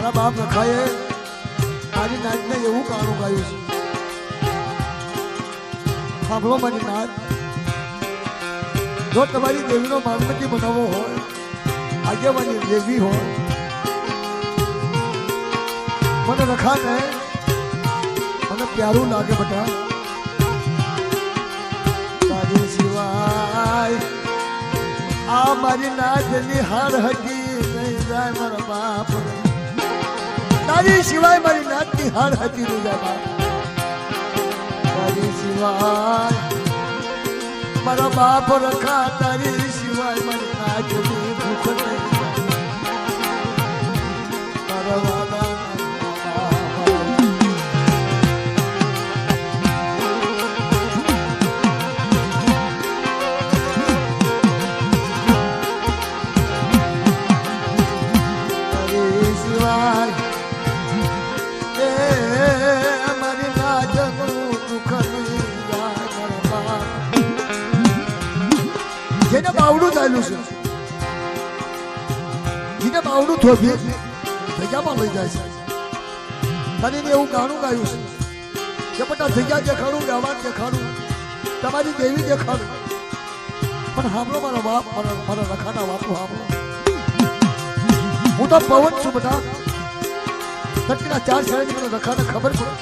મારા બાપ રખાએ મારી નાચને એવું ગાણું ગાયું છે. સાંભળો મારી નાચ. જો તમારી દેવીનો માનમતી બનાવવો હોય, આગેવાની દેવી હોય, મને રખાને મને પ્યારું લાગે બેટા. તારી સિવાય આ મારી નાચની હાર હતી નહીં જાય મારા બાપ. તારી સિવાય મારી નાચની હાર હતી નહીં જાય બાપ. તારી સિવાય મારા બાપ રખા, તારી સિવાય મારી નાચની ભૂખ નહીં મારા વાલા. જેને બાવડું ચાલ્યું છે, જેને બાવડું થોભી જગ્યામાં લઈ જાય છે, તને એવું ગાણું ગાયું છે કે બેટા જગ્યા દેખાડું, વ્યવહાર દેખાડું, તમારી દેવી દેખાડું, પણ સાંભળો મારા બાપ, મારા રખાના બાપુ સાંભળો. હું તો પવન છું બેટા. ધરતીના 4 સાઈડ મને રખાને ખબર પડે.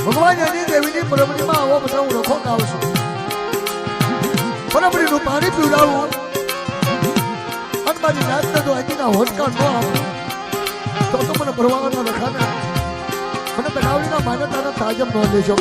ભગવાન એની દેવીની પરબડીમાં આવો બધા હું રખો ગાઉં છું. પરબડીનું પાણી પીવડાવું અને મારી નાચને જો અહીંના હોશકાર ન આપું તો મને ભરવાના રખાને મને બનાવડીના માન્યતાના તાજમ ન લેશો.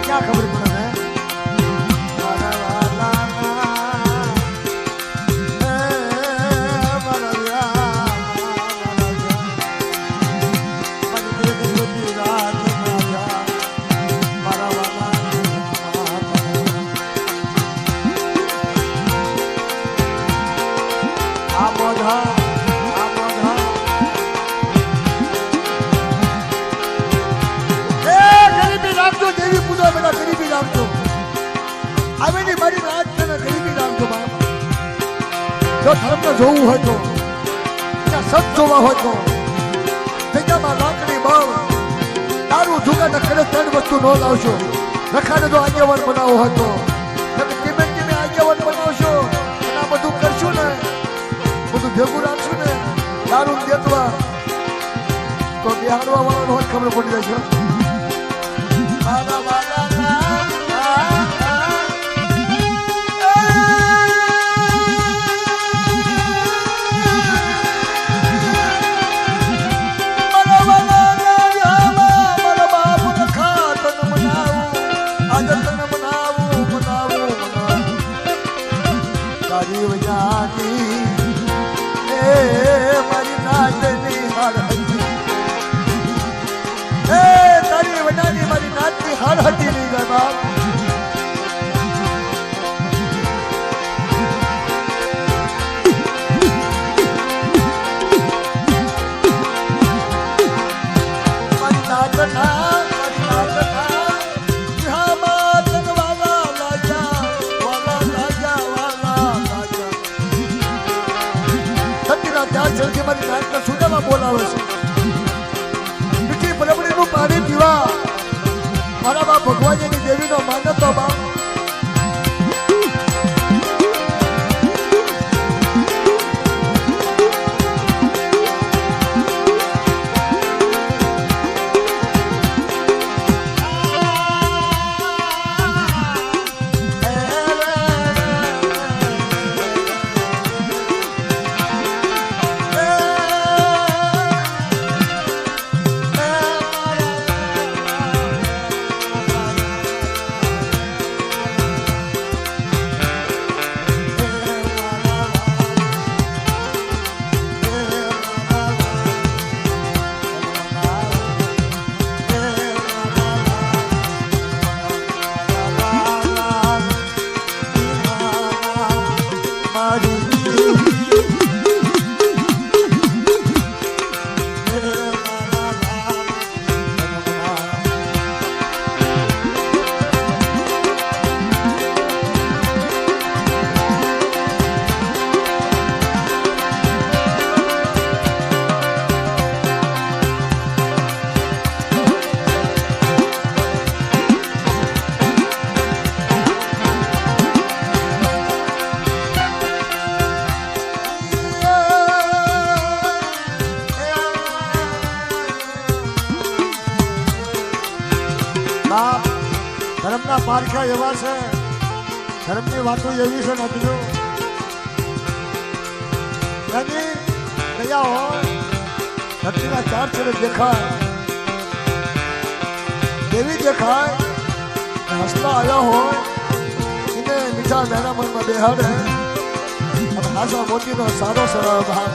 क्या खबर पड़ा है जो धर्म ने जोवू होय तो क्या सत जोवा होय तो जग्यामां लाकड़ी बाव दारू जुगाड़ करे 3 वस्तु नो लावशो રખાને તો આગેવાન બનાવો હતો. ધીમે ધીમે આગેવાન બનાવશો અને આ બધું કરશું ને, બધું ભેગું રાખશું ને, દારૂ દેતવા તો બિહારવા વાળાનો હોય ખબર પડી જશે. બોલાવે છે બીજી બરાબરીનું પાણી પીવા મારા બાપ ભગવાનની દેવીનો માન્યતો બાપ. ધર્મના પારખા એવા છે, ધર્મની વાતો એવી છે નથી એની કયા હોય ધરતીના ચાર છેડે દેખાય એવી દેખાય. હસતા આવ્યા હોય એને મીઠા મેરા મનમાં બેહાડે અને આશા મોતીનો સારો સરળ બાપ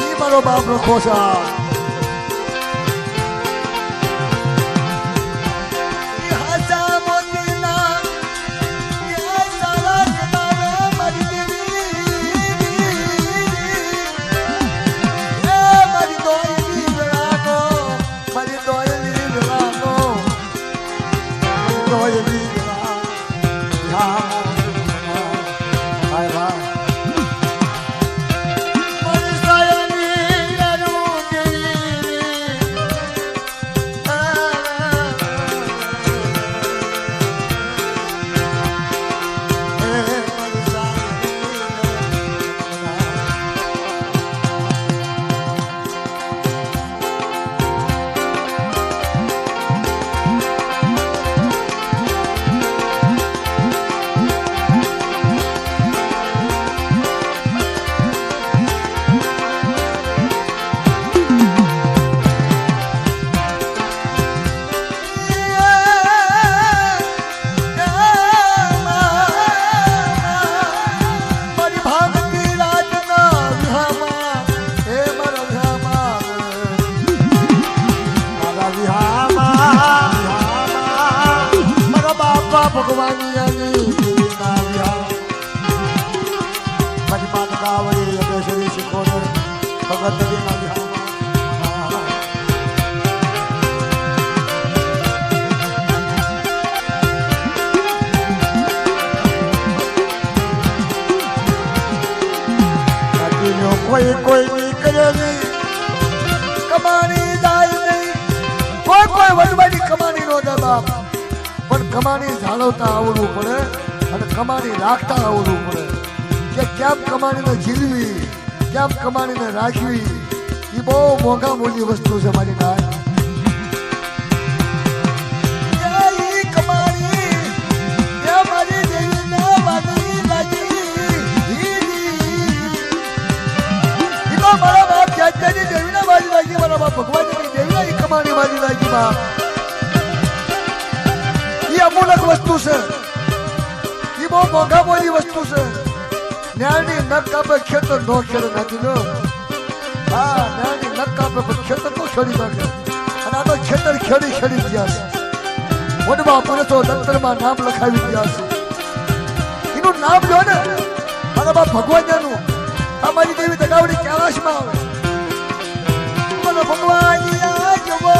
એ મારો બાપ રખો છે. કોઈ કોઈ નીકળે નહીં, કમાણી જાય નહીં, કોઈ કોઈ વડવાડી કમાણી નો દે બાપ, પણ કમાણી જાળવતા આવડવું પડે અને કમાણી રાખતા આવડવું પડે કે કેમ કમાણીને જીલવી કેમ કમાણીને રાખવી એ બહુ મોંઘા મૂલ્ય વસ્તુ છે મારી નાય મારા બાપ જાતજાની દેવીના બાજી લાગી મારા બાપ ભગવાનની દેવીના ઈ કમાણી બાજી લાગી બાપ ઈ અમૂલક વસ્તુ છે ઈ બહુ મોંઘા મોલી વસ્તુ છે ન્યાયની નખ કાપે ખેતર નો ખેડે નાખી દો હા ન્યાયની નખ કાપે પણ ખેતર નો ખેડી નાખે અને આ તો ખેતર ખેડી ગયા છે વડવા પુરુષો દફતરમાં નામ લખાવી ગયા છે એનું નામ લો ને મારા બાપ ભગવાનનું અમારી દેવી દગાવડી કૈલાશમાં આવે મને ભગવાન જવો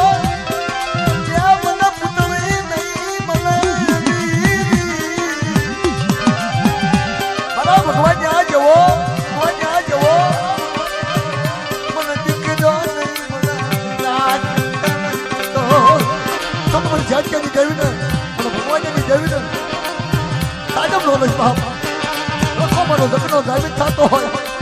ત્યાં મને પુતળી નહીં મને મારા ભગવાન ત્યાં જવો મને દીકરો નહીં મને તો મને જાતની દેવીને મને ભગવાનની દેવીને સાજમ લો બાપ લખો મને જગનો જામીન થતો હોય